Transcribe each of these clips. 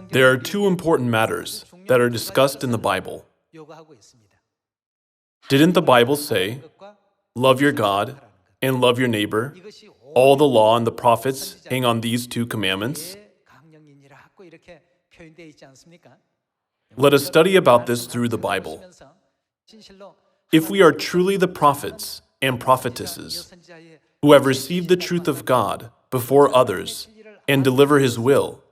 There are two important matters that are discussed in the Bible. Didn't the Bible say, love your God and love your neighbor? All the law and the prophets hang on these two commandments. Let us study about this through the Bible. If we are truly the prophets and prophetesses who have received the truth of God before others and deliver His will,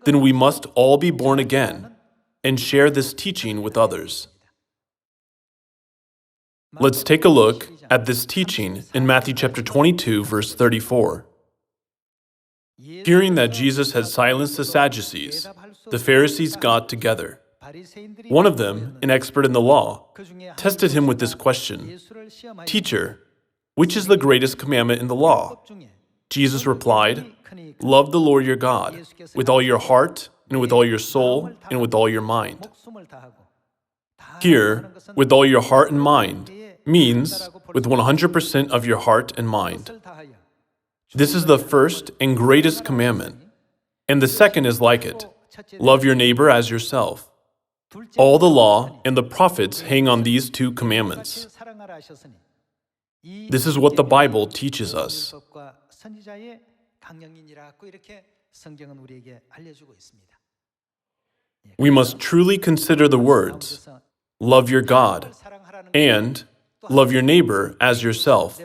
then we must all be born again and share this teaching with others. Let's take a look at this teaching in Matthew chapter 22, verse 34. Hearing that Jesus had silenced the Sadducees, the Pharisees got together. One of them, an expert in the law, tested him with this question, "Teacher, which is the greatest commandment in the law?" Jesus replied, "Love the Lord your God with all your heart and with all your soul and with all your mind." Here, with all your heart and mind, means with 100% of your heart and mind. This is the first and greatest commandment, and the second is like it. Love your neighbor as yourself. All the law and the prophets hang on these two commandments. This is what the Bible teaches us. We must truly consider the words, love your God, and love your neighbor as yourself,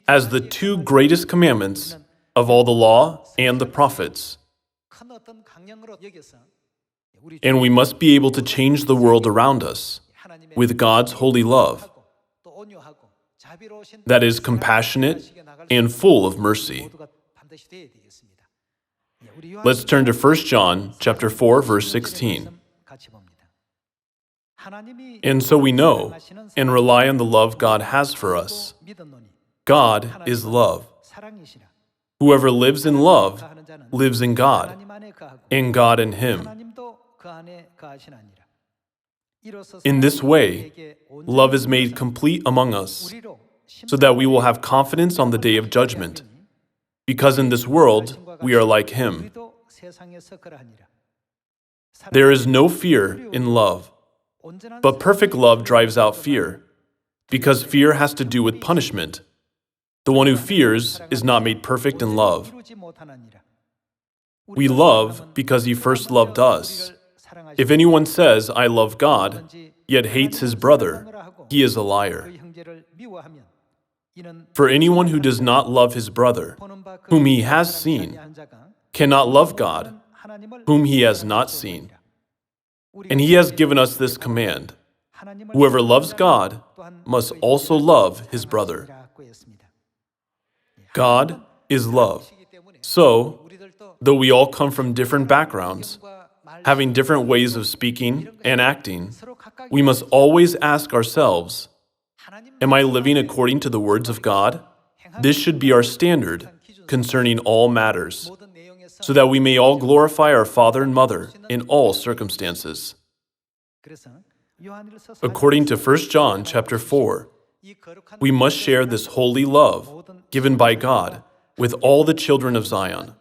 as the two greatest commandments of all the law and the prophets. And we must be able to change the world around us with God's holy love that is compassionate and full of mercy. Let's turn to 1 John chapter 4, verse 16. And so we know and rely on the love God has for us. God is love. Whoever lives in love lives in God, and God in him. In this way, love is made complete among us, so that we will have confidence on the day of judgment, because in this world we are like Him. There is no fear in love, but perfect love drives out fear, because fear has to do with punishment. The one who fears is not made perfect in love. We love because He first loved us. If anyone says, "I love God," yet hates his brother, he is a liar. For anyone who does not love his brother, whom he has seen, cannot love God, whom he has not seen. And He has given us this command: whoever loves God must also love his brother. God is love. So, though we all come from different backgrounds, having different ways of speaking and acting, we must always ask ourselves, am I living according to the words of God? This should be our standard concerning all matters, so that we may all glorify our Father and Mother in all circumstances. According to 1 John chapter 4, we must share this holy love given by God with all the children of Zion.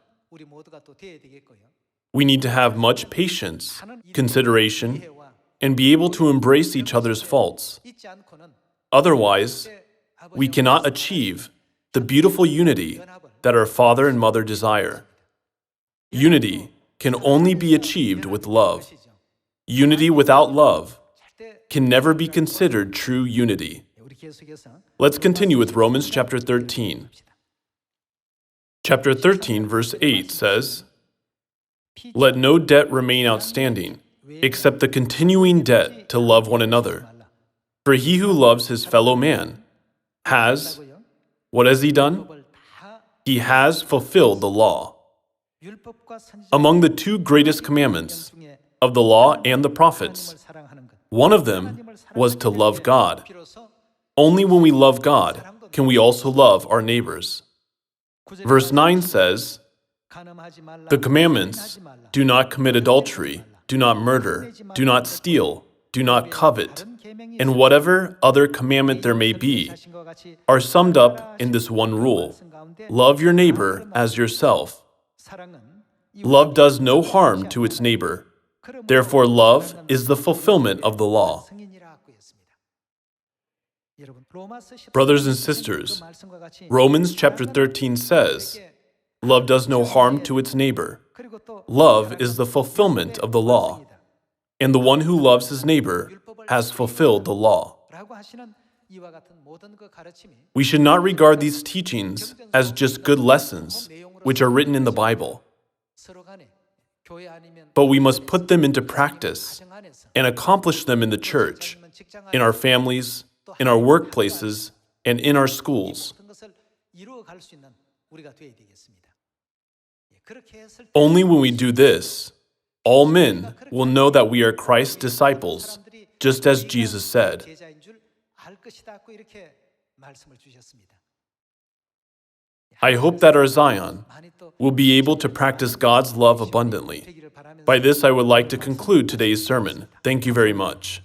We need to have much patience, consideration, and be able to embrace each other's faults. Otherwise, we cannot achieve the beautiful unity that our Father and Mother desire. Unity can only be achieved with love. Unity without love can never be considered true unity. Let's continue with Romans chapter 13. Chapter 13, verse 8 says, "Let no debt remain outstanding, except the continuing debt to love one another. For he who loves his fellow man has," what has he done? He has fulfilled the law. Among the two greatest commandments of the law and the prophets, one of them was to love God. Only when we love God can we also love our neighbors. Verse 9 says, "The commandments, do not commit adultery, do not murder, do not steal, do not covet, and whatever other commandment there may be, are summed up in this one rule: love your neighbor as yourself." Love does no harm to its neighbor. Therefore, love is the fulfillment of the law. Brothers and sisters, Romans chapter 13 says, love does no harm to its neighbor. Love is the fulfillment of the law. And the one who loves his neighbor has fulfilled the law. We should not regard these teachings as just good lessons, which are written in the Bible. But we must put them into practice and accomplish them in the church, in our families, in our workplaces, and in our schools. Only when we do this, all men will know that we are Christ's disciples, just as Jesus said. I hope that our Zion will be able to practice God's love abundantly. By this, I would like to conclude today's sermon. Thank you very much.